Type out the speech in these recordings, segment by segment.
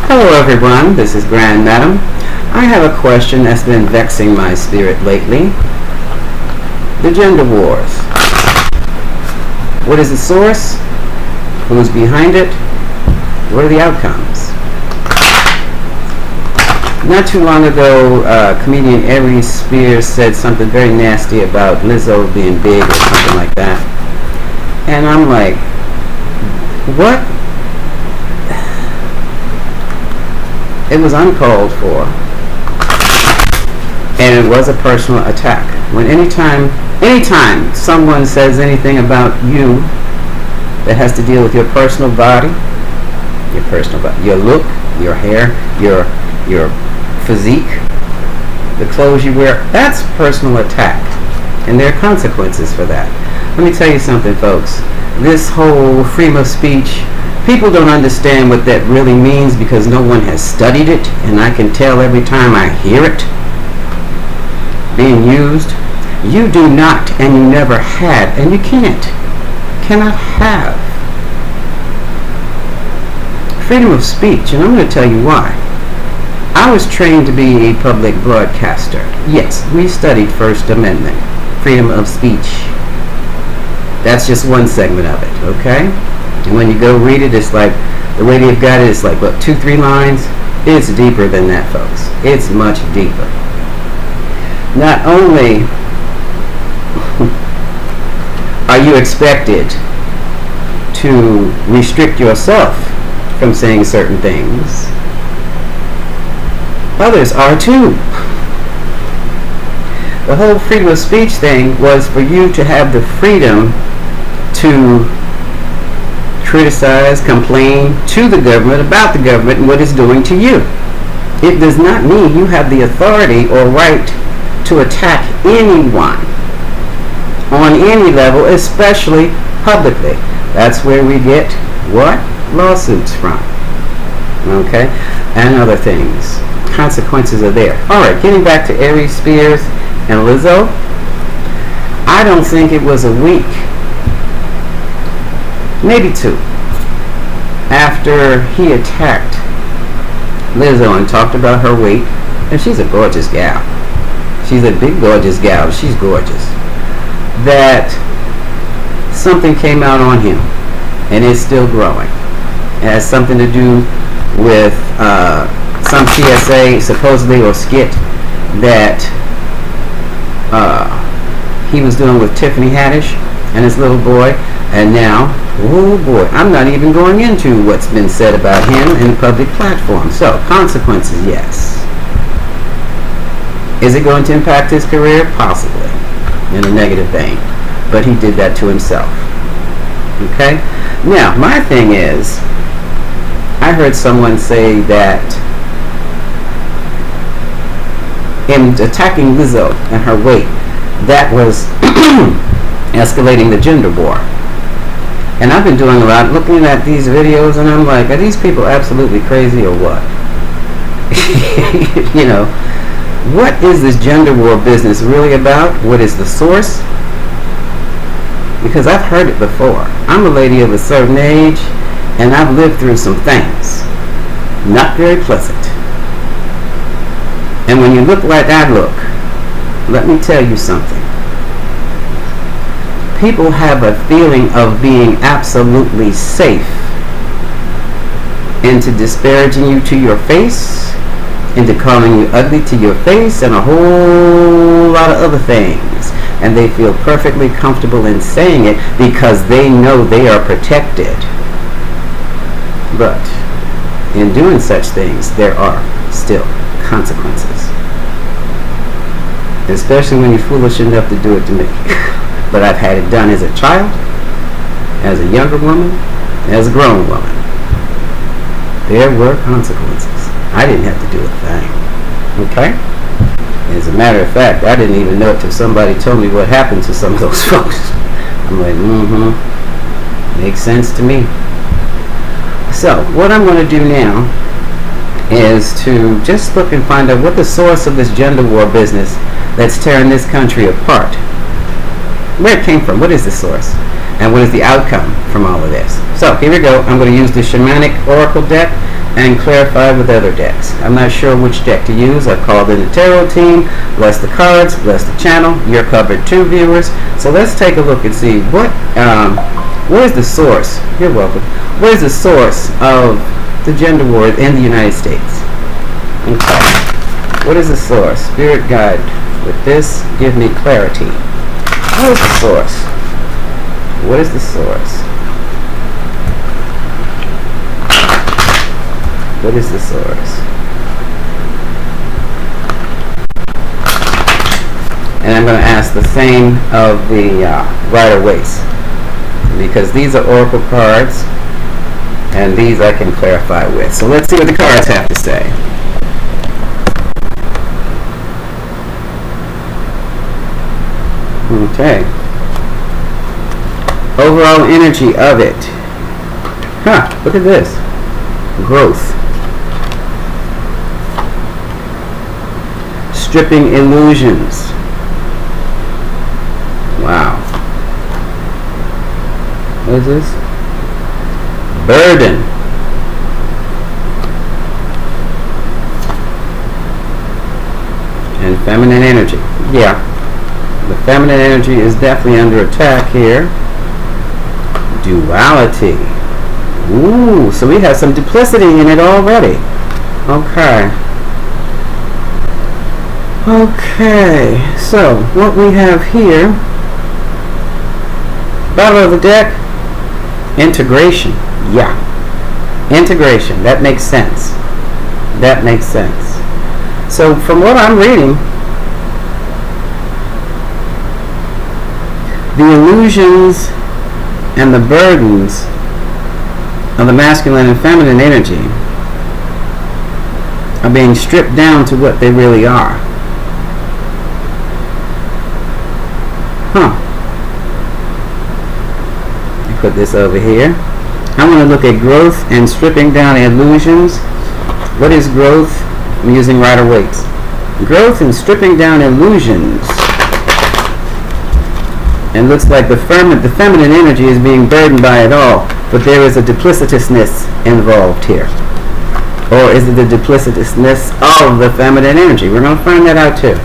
Hello everyone, this is Grand Madam. I have a question that's been vexing my spirit lately. The gender wars. What is the source? Who's behind it? What are the outcomes? Not too long ago, comedian Aries Spears said something very nasty about Lizzo being big or something like that. And I'm like, what? It was uncalled for. And it was a personal attack. When anytime someone says anything about you that has to deal with your personal body, your look, your hair, your physique, the clothes you wear, that's personal attack. And there are consequences for that. Let me tell you something, folks. This whole freedom of speech, people don't understand what that really means because no one has studied it, and I can tell every time I hear it being used. You do not, and you never had, and you cannot have freedom of speech, and I'm going to tell you why. I was trained to be a public broadcaster. Yes, we studied First Amendment, freedom of speech. That's just one segment of it, okay? And when you go read it, it's like, the way they've got it is like, what, 2-3 lines? It's deeper than that, folks. It's much deeper. Not only are you expected to restrict yourself from saying certain things, others are too. The whole freedom of speech thing was for you to have the freedom to criticize, complain to the government about the government and what it's doing to you. It does not mean you have the authority or right to attack anyone on any level, especially publicly. That's where we get what? Lawsuits from. Okay? And other things. Consequences are there. Alright, getting back to Aries Spears and Lizzo. I don't think it was a week, maybe 2, after he attacked Lizzo and talked about her weight. And she's a gorgeous gal. She's a big gorgeous gal. She's gorgeous. That something came out on him, and it's still growing. It has something to do with some PSA supposedly or skit that he was doing with Tiffany Haddish and his little boy. And now, oh boy, I'm not even going into what's been said about him in the public platform. So, consequences, yes. Is it going to impact his career? Possibly, in a negative vein. But he did that to himself. Okay? Now, my thing is, I heard someone say that in attacking Lizzo and her weight, that was escalating the gender war. And I've been doing a lot, looking at these videos, and I'm like, are these people absolutely crazy or what? You know, what is this gender war business really about? What is the source? Because I've heard it before. I'm a lady of a certain age, and I've lived through some things. Not very pleasant. And when you look like I look, let me tell you something. People have a feeling of being absolutely safe into disparaging you to your face, into calling you ugly to your face, and a whole lot of other things. And they feel perfectly comfortable in saying it because they know they are protected. But in doing such things, there are still consequences. Especially when you're foolish enough to do it to me. But I've had it done as a child, as a younger woman, as a grown woman. There were consequences. I didn't have to do a thing. Okay? As a matter of fact, I didn't even know it till somebody told me what happened to some of those folks. I'm like, makes sense to me. So, what I'm going to do now is to just look and find out what the source of this gender war business that's tearing this country apart. Where it came from, what is the source, and what is the outcome from all of this. So here we go. I'm going to use the shamanic oracle deck and clarify with other decks. I'm not sure which deck to use. I've called in the tarot team. Bless the cards, bless the channel. You're covered too, viewers. So let's take a look and see where's the source. You're welcome. Where's the source of the gender war in the United States? Okay. What is the source? Spirit guide. With this, give me clarity. What is the source? What is the source? What is the source? And I'm going to ask the same of the Rider-Waite, because these are oracle cards, and these I can clarify with. So let's see what the cards have to say. Okay. Overall energy of it. Huh, look at this. Growth. Stripping illusions. Wow. What is this? Burden. And feminine energy. Yeah. The feminine energy is definitely under attack here. Duality. Ooh, so we have some duplicity in it already. Okay. Okay, so what we have here, bottom of the deck, integration. Yeah, integration. That makes sense. That makes sense. So from what I'm reading, the illusions and the burdens of the masculine and feminine energy are being stripped down to what they really are. Huh. Let me put this over here. I want to look at growth and stripping down illusions. What is growth? I'm using Rider-Waite. Growth and stripping down illusions. And looks like the feminine energy is being burdened by it all, but there is a duplicitousness involved here. Or is it the duplicitousness of the feminine energy? We're going to find that out too.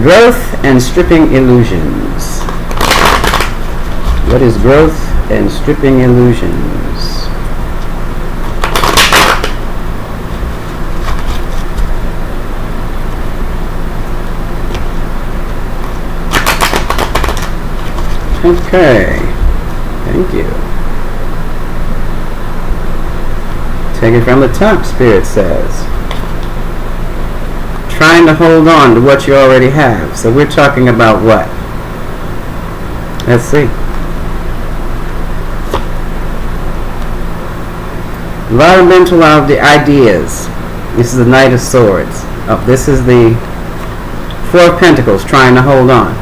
Growth and stripping illusions. What is growth and stripping illusions? Okay, thank you. Take it from the top, Spirit says. Trying to hold on to what you already have. So we're talking about what? Let's see. Environmental of the ideas. This is the Knight of Swords. Oh, this is the Four of Pentacles, trying to hold on.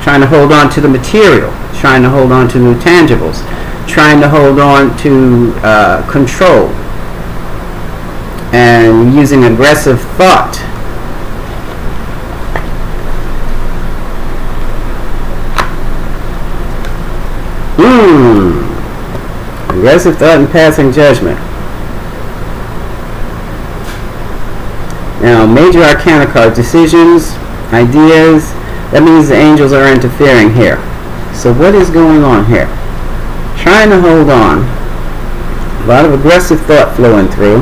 Trying to hold on to the material, trying to hold on to new tangibles, trying to hold on to control, and using aggressive thought. Aggressive thought and passing judgment. Now, major arcana card, decisions, ideas. That means the angels are interfering here. So what is going on here? Trying to hold on. A lot of aggressive thought flowing through.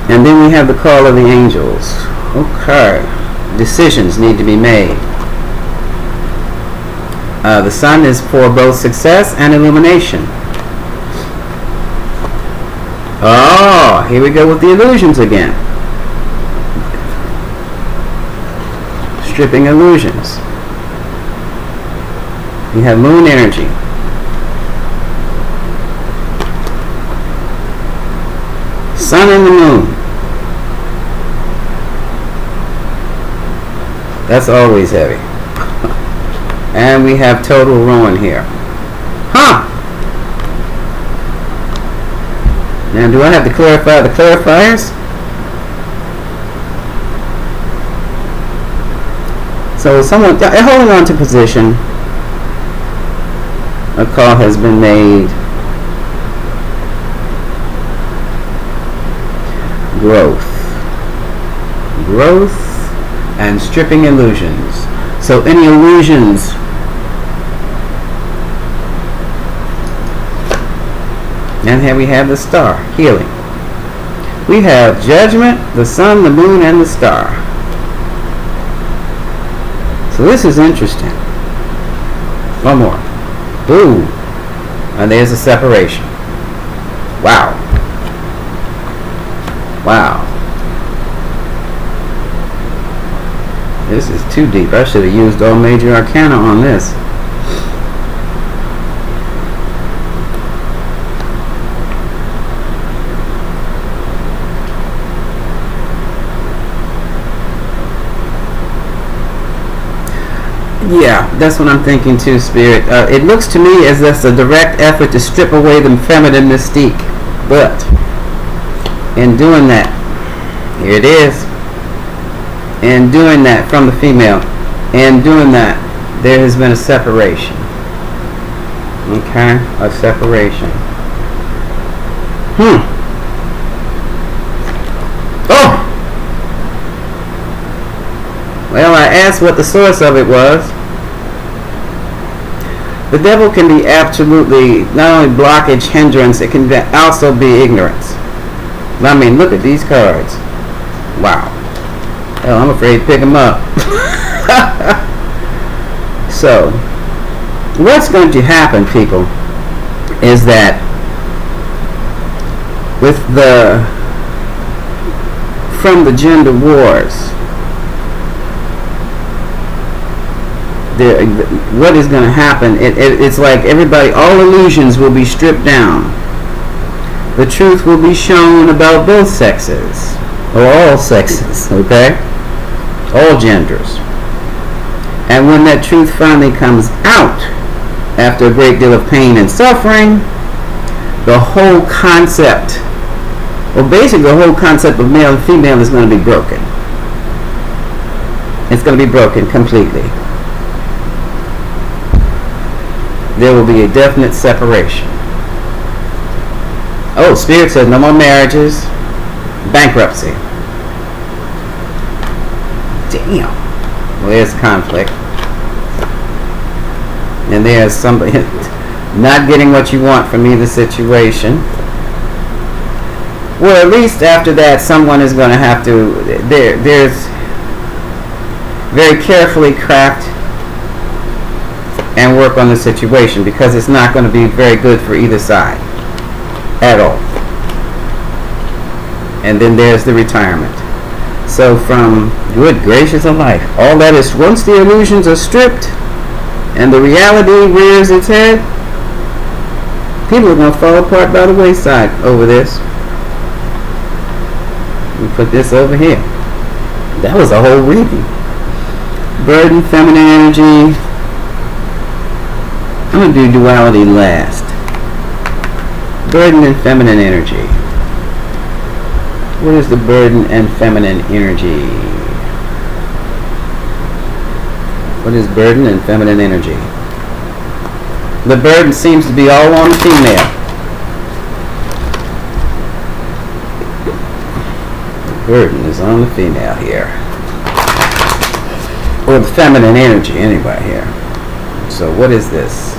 And then we have the call of the angels. Okay. Decisions need to be made. The sun is for both success and illumination. Oh, here we go with the illusions again. Stripping illusions. You have moon energy. Sun and the moon. That's always heavy. And we have total ruin here. Huh! Now, do I have to clarify the clarifiers? So someone holding on to position. A call has been made. growth. Growth and stripping illusions. So any illusions and here we have the star, healing. We have judgment, the sun, the moon, and the star. So this is interesting. One more. Boom. And there's a separation. Wow. Wow. This is too deep. I should have used all major arcana on this. Yeah, that's what I'm thinking too, Spirit. It looks to me as that's a direct effort to strip away the feminine mystique. But in doing that, here it is. In doing that from the female, in doing that, there has been a separation. Okay, a separation. Oh! Well, I asked what the source of it was. The devil can be absolutely not only blockage, hindrance, it can also be ignorance. I mean, look at these cards. Wow. Hell, I'm afraid to pick them up. So, what's going to happen, people, is that with from the gender wars, what is going to happen, it's like everybody, all illusions will be stripped down. The truth will be shown about both sexes, or all sexes, okay? All genders. And when that truth finally comes out, after a great deal of pain and suffering, the whole concept, well, basically the whole concept of male and female is going to be broken. It's going to be broken completely. There will be a definite separation. Oh, Spirit says no more marriages, bankruptcy. Damn. Well, there's conflict. And there's somebody not getting what you want from either situation. Well, at least after that, someone is going to have to, there's very carefully craft and work on the situation, because it's not going to be very good for either side at all. And then there's the retirement. So from good gracious of life, all that is, once the illusions are stripped and the reality rears its head, people are going to fall apart by the wayside over this. We put this over here. That was a whole reading. Burden, feminine energy. I'm going to do duality last. Burden and feminine energy. What is the burden and feminine energy? What is burden and feminine energy? The burden seems to be all on the female. The burden is on the female here. Or the feminine energy anyway here. So what is this?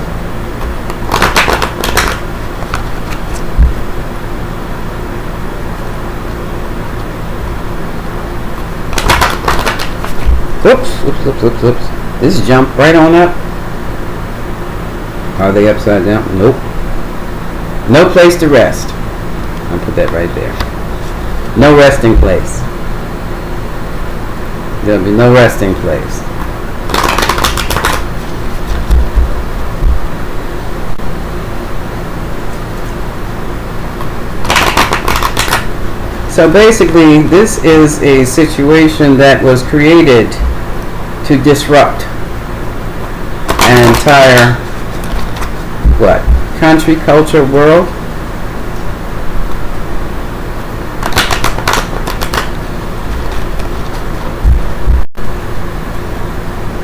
Oops. This jumped right on up. Are they upside down? Nope. No place to rest. I'll put that right there. No resting place. There'll be no resting place. So basically, this is a situation that was created to disrupt an entire, what, country, culture, world.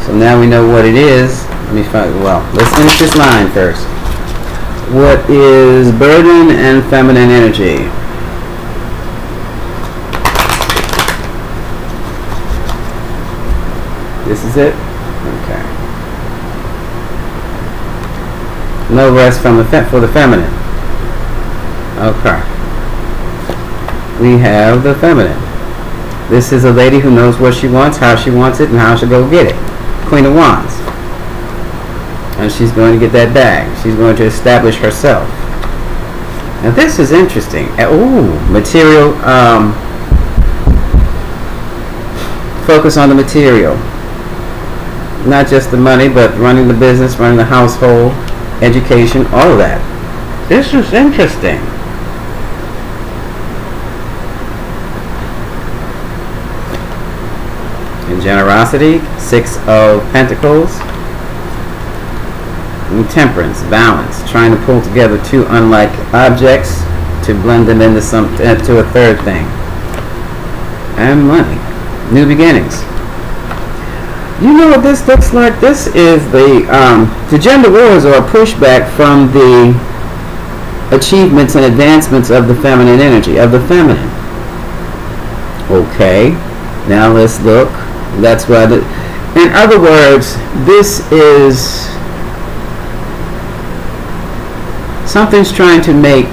So now we know what it is. Let me find, well, let's finish this line first. What is burden and feminine energy? This is it? Okay. No rest from for the feminine. Okay. We have the feminine. This is a lady who knows what she wants, how she wants it, and how she'll go get it. Queen of Wands. And she's going to get that bag. She's going to establish herself. Now this is interesting. Ooh, material. Focus on the material. Not just the money, but running the business, running the household, education, all of that. This is interesting. And generosity, 6 of Pentacles. And temperance, balance, trying to pull together two unlike objects to blend them into to a third thing. And money, new beginnings. You know what this looks like? This is the gender wars are a pushback from the achievements and advancements of the feminine energy, of the feminine. Okay, now let's look. That's why in other words, this is something's trying to make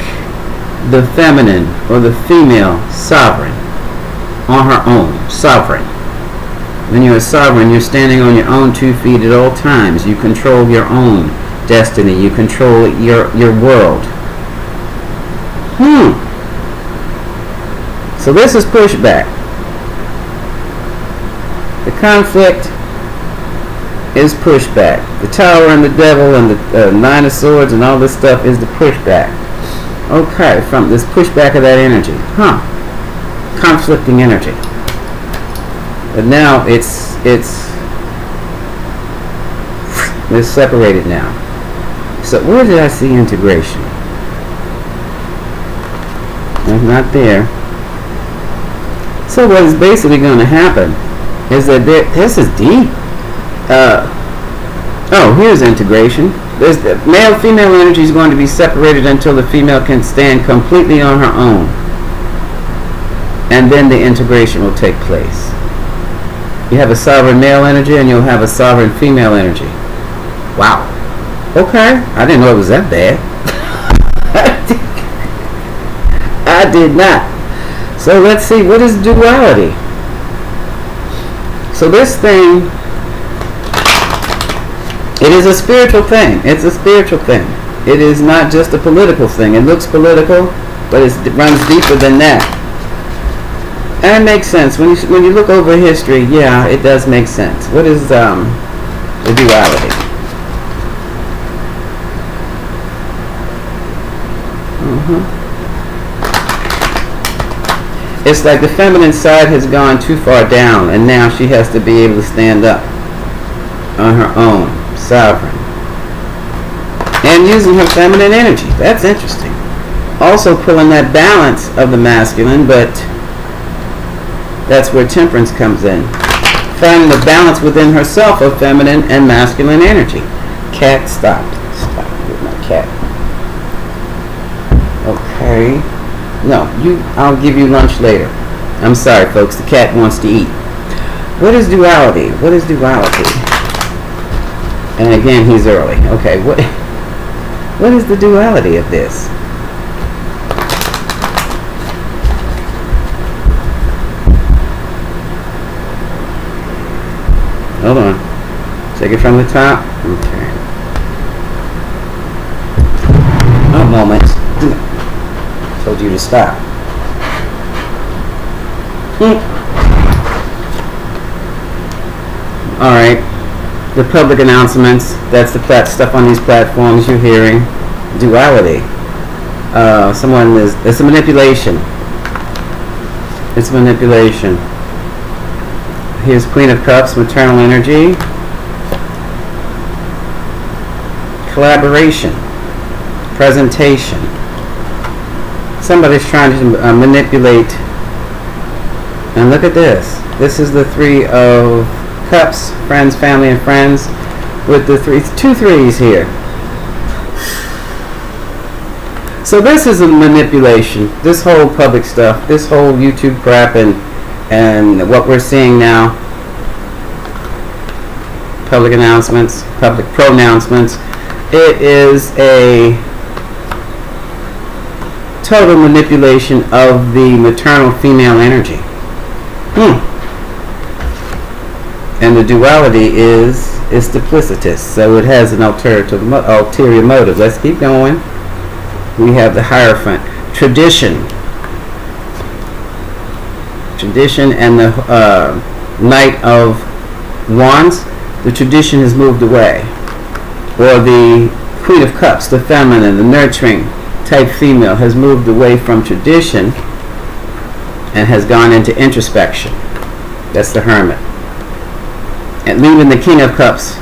the feminine or the female sovereign on her own. Sovereign. When you're a sovereign, you're standing on your own 2 feet at all times. You control your own destiny. You control your world. So this is pushback. The conflict is pushback. The Tower and the Devil and the 9 of Swords and all this stuff is the pushback. Okay, from this pushback of that energy. Conflicting energy. But now it's separated now. So where did I see integration? It's not there. So what is basically going to happen is that this is deep. Here's integration. There's the male-female energy is going to be separated until the female can stand completely on her own. And then the integration will take place. You have a sovereign male energy and you'll have a sovereign female energy. Wow. Okay. I didn't know it was that bad. I did not. So let's see. What is duality? So this thing, it is a spiritual thing. It's a spiritual thing. It is not just a political thing. It looks political, but it runs deeper than that. And it makes sense. When you look over history, yeah, it does make sense. What is the duality? It's like the feminine side has gone too far down, and now she has to be able to stand up on her own, sovereign. And using her feminine energy. That's interesting. Also pulling that balance of the masculine, but that's where temperance comes in. Finding the balance within herself of feminine and masculine energy. Cat, stop. Stop with my cat. Okay. No, I'll give you lunch later. I'm sorry, folks. The cat wants to eat. What is duality? What is duality? And again, he's early. Okay, what is the duality of this? Hold on. Take it from the top. Okay. A moment. Told you to stop. Alright. The public announcements. That's the stuff on these platforms you're hearing. Duality. It's a manipulation. It's manipulation. Here's Queen of Cups, maternal energy. Collaboration. Presentation. Somebody's trying to manipulate. And look at this. This is the 3 of Cups, friends, family, and friends, with the 2 threes here. So this is a manipulation. This whole public stuff, this whole YouTube crap, and what we're seeing now public announcements, public pronouncements. It is a total manipulation of the maternal female energy. And the duality is duplicitous, so it has an ulterior motive. Let's keep going. We have the Hierophant. Tradition and the Knight of Wands. The tradition has moved away. Or the Queen of Cups, the feminine, the nurturing type female, has moved away from tradition and has gone into introspection. That's the Hermit. And leaving the King of Cups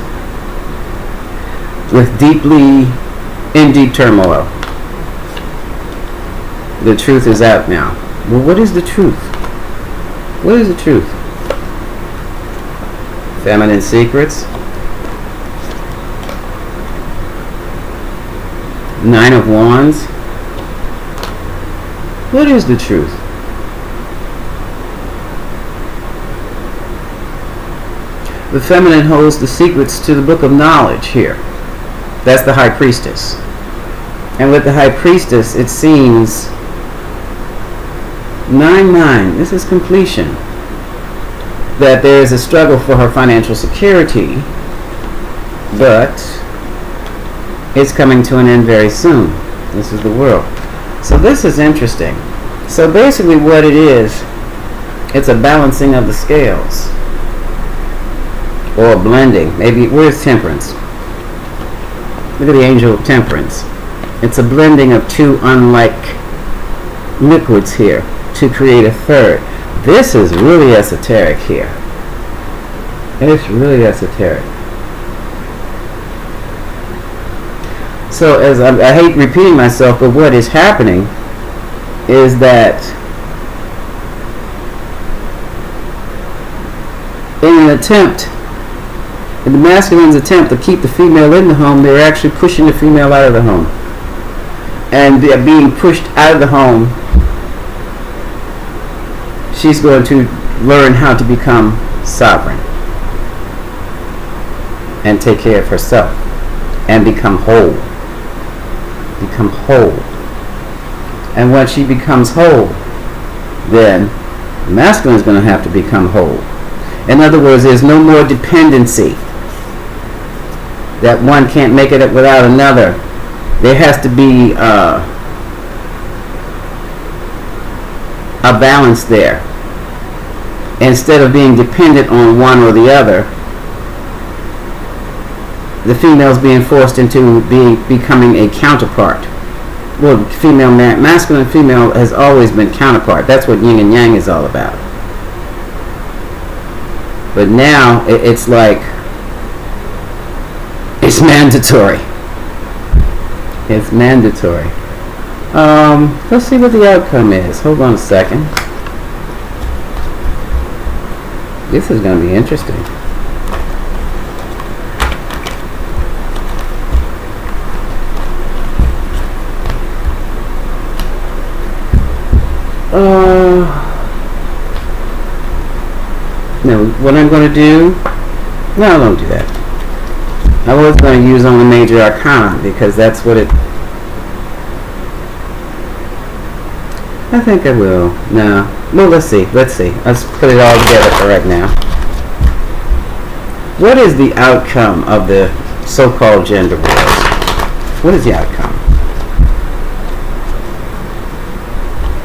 with in deep turmoil. The truth is out now. Well, what is the truth? What is the truth? Feminine secrets. Nine of Wands. What is the truth? The feminine holds the secrets to the book of knowledge here. That's the High Priestess. And with the High Priestess, it seems 9-9. This is completion. That there is a struggle for her financial security, but it's coming to an end very soon. This is the World. So this is interesting. So basically what it is, it's a balancing of the scales. Or a blending. Maybe, where's Temperance? Look at the Angel of Temperance. It's a blending of two unlike liquids here to create a third. This is really esoteric here. It's really esoteric. So as I hate repeating myself, but what is happening is that in the masculine's attempt to keep the female in the home, they're actually pushing the female out of the home. And they're being pushed out of the home. She's going to learn how to become sovereign and take care of herself and become whole. Become whole. And when she becomes whole, then the masculine is going to have to become whole. In other words, there's no more dependency. That one can't make it without another. There has to be a balance there. Instead of being dependent on one or the other, the female's being forced into becoming a counterpart. Well, masculine and female has always been counterpart. That's what yin and yang is all about. But now it's like it's mandatory. It's mandatory. Let's see what the outcome is. Hold on a second. This is going to be interesting. No, what I'm going to do... No, don't do that. I was going to use on the major arcana because that's what it... I think I will. No. Well, let's see. Let's put it all together for right now. What is the outcome of the so-called gender wars? What is the outcome?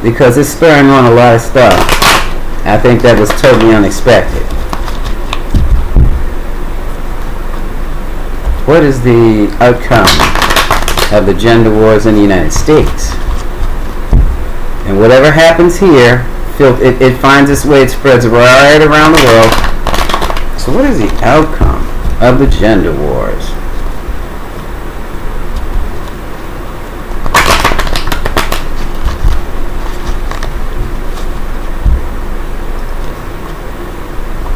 Because it's spurring on a lot of stuff. I think that was totally unexpected. What is the outcome of the gender wars in the United States? And whatever happens here, it finds its way, it spreads right around the world. So what is the outcome of the gender wars?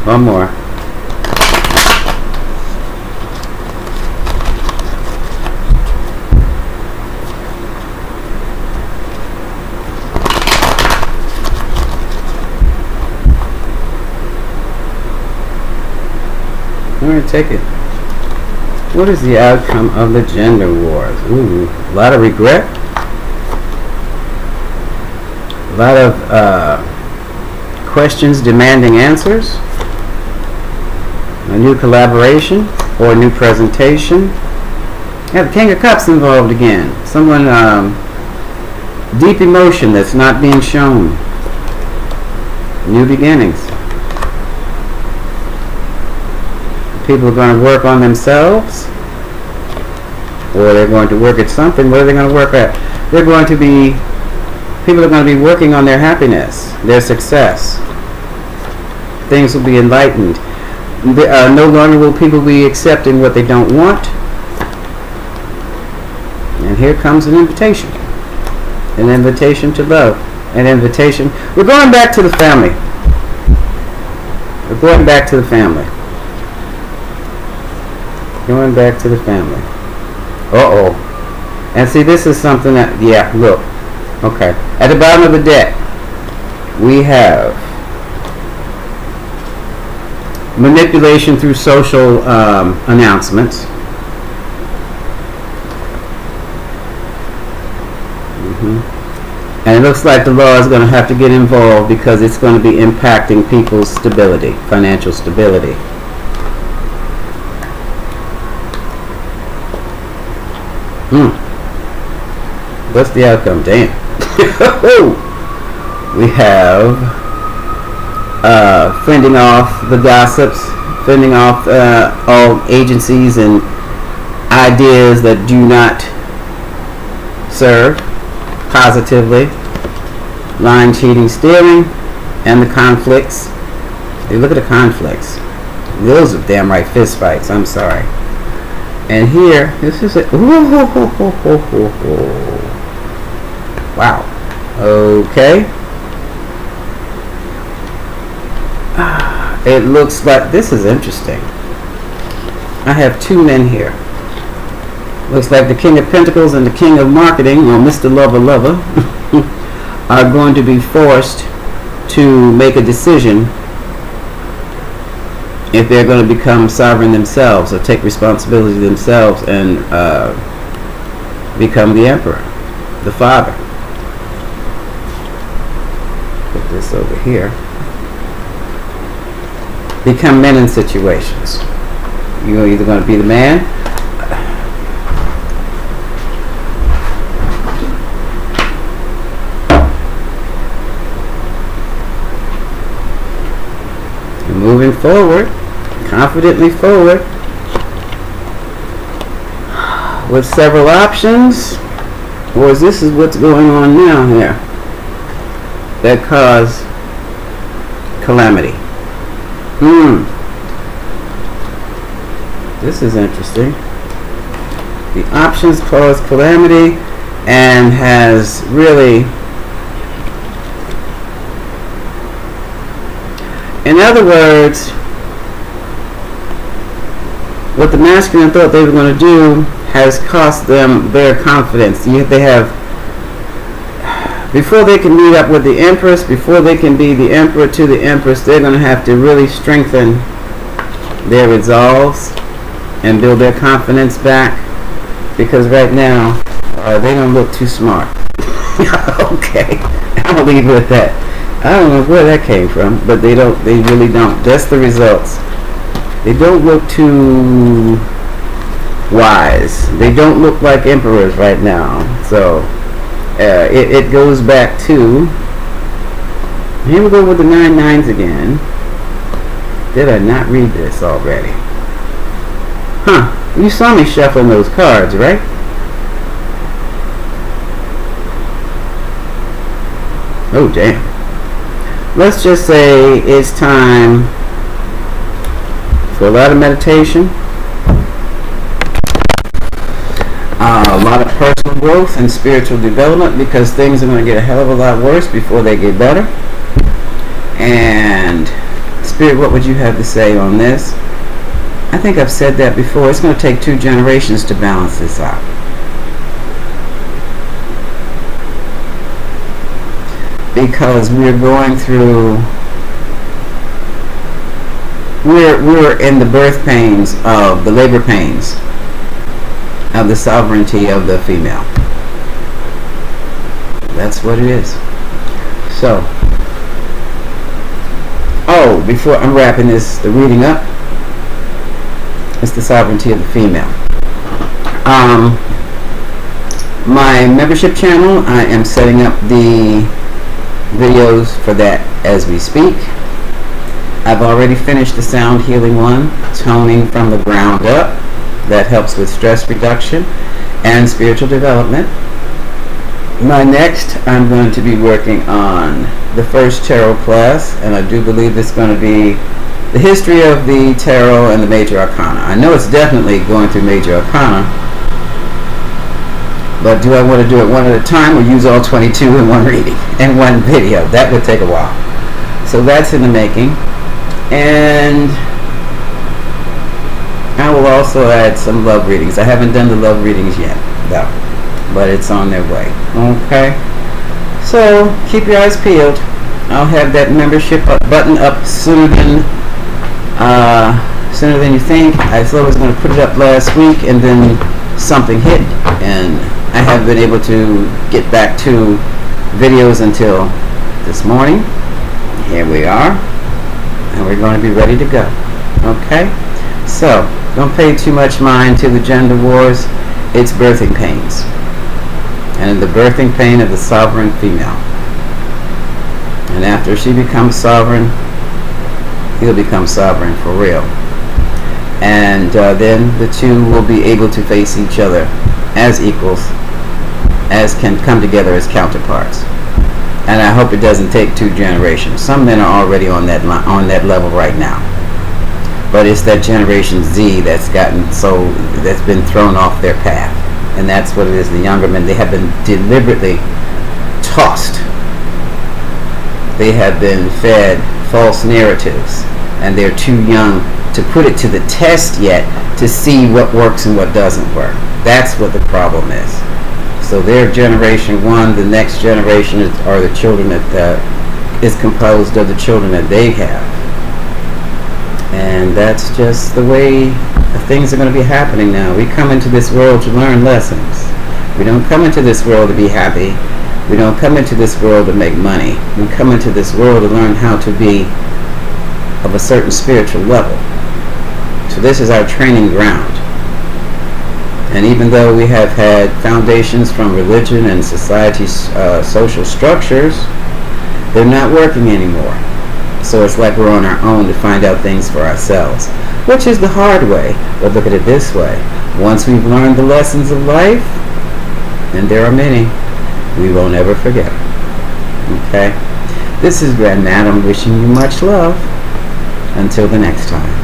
One more. All right, take it. What is the outcome of the gender wars? Ooh, a lot of regret. A lot of questions demanding answers. A new collaboration or a new presentation. Yeah, the King of Cups involved again. Someone, deep emotion that's not being shown. New beginnings. People are going to work on themselves, or they're going to work at something. What are they going to work at? They're going to be, people are going to be working on their happiness, their success. Things will be enlightened. No longer will people be accepting what they don't want. And here comes an invitation to love, an invitation. We're going back to the family. We're going back to the family. Going back to the family. Uh-oh. And see, this is something that, yeah, look. Okay. At the bottom of the deck, we have manipulation through social announcements. And it looks like the law is going to have to get involved because it's going to be impacting people's stability, financial stability. What's the outcome? Damn. We have fending off the gossips, fending off all agencies and ideas that do not serve positively, lying, cheating, stealing, and the conflicts. Hey, look at the conflicts. Those are damn right fist fights. I'm sorry. And here, this is it. Wow. Okay. It looks like this is interesting. I have two men here. Looks like the King of Pentacles and the King of Marketing, or Mr. Lover, are going to be forced to make a decision if they're going to become sovereign themselves or take responsibility themselves and become the emperor, the father. Put this over here. Become men in situations. You're either going to be the man moving forward, confidently forward, with several options, or is this what's going on now here that cause calamity? This is interesting. The options cause calamity and has really, in other words, what the masculine thought they were going to do has cost them their confidence. They have, before they can meet up with the Empress, before they can be the Emperor to the Empress, they're going to have to really strengthen their resolves and build their confidence back, because right now they don't look too smart. Okay, I'll leave it at that. I don't know where that came from, but they really don't. That's the results. They don't look too wise. They don't look like emperors right now. So it goes back to, here we go with the 9 nines again. Did I not read this already? Huh, you saw me shuffling those cards, right? Oh damn. Let's just say it's time for a lot of meditation, a lot of personal growth and spiritual development, because things are going to get a hell of a lot worse before they get better. And Spirit, what would you have to say on this? I think I've said that before. It's going to take 2 generations to balance this out. Because we're going through, we're in the birth pains of the labor pains of the sovereignty of the female. That's what it is. So, before I'm wrapping the reading up, it's the sovereignty of the female. My membership channel, I am setting up the videos for that as we speak. I've already finished the sound healing one, toning from the ground up. That helps with stress reduction and spiritual development. My next, I'm going to be working on the first tarot class, and I do believe it's going to be the history of the tarot and the major arcana. I know it's definitely going through major arcana, but do I want to do it one at a time or use all 22 in one reading, in one video? That would take a while. So that's in the making. And I will also add some love readings. I haven't done the love readings yet, though, but it's on their way. Okay? So keep your eyes peeled. I'll have that membership button up sooner than you think. I was going to put it up last week, and then something hit, and I haven't been able to get back to videos until this morning. Here we are, and we're going to be ready to go. Okay? So, don't pay too much mind to the gender wars. It's birthing pains. And the birthing pain of the sovereign female. And after she becomes sovereign, he'll become sovereign for real. And then the two will be able to face each other as equals, as can come together as counterparts. And I hope it doesn't take 2 generations. Some men are already on that level right now. But it's that Generation Z that's been thrown off their path. And that's what it is. The younger men, they have been deliberately tossed. They have been fed false narratives, and they're too young to put it to the test yet to see what works and what doesn't work. That's what the problem is. So their Generation 1, the next generation are the children that is composed of the children that they have. And that's just the way things are going to be happening now. We come into this world to learn lessons. We don't come into this world to be happy. We don't come into this world to make money. We come into this world to learn how to be of a certain spiritual level. So this is our training ground. And even though we have had foundations from religion and society's social structures, they're not working anymore. So it's like we're on our own to find out things for ourselves, which is the hard way. But look at it this way. Once we've learned the lessons of life, and there are many, we won't ever forget. Okay? This is Grand Madam wishing you much love. Until the next time.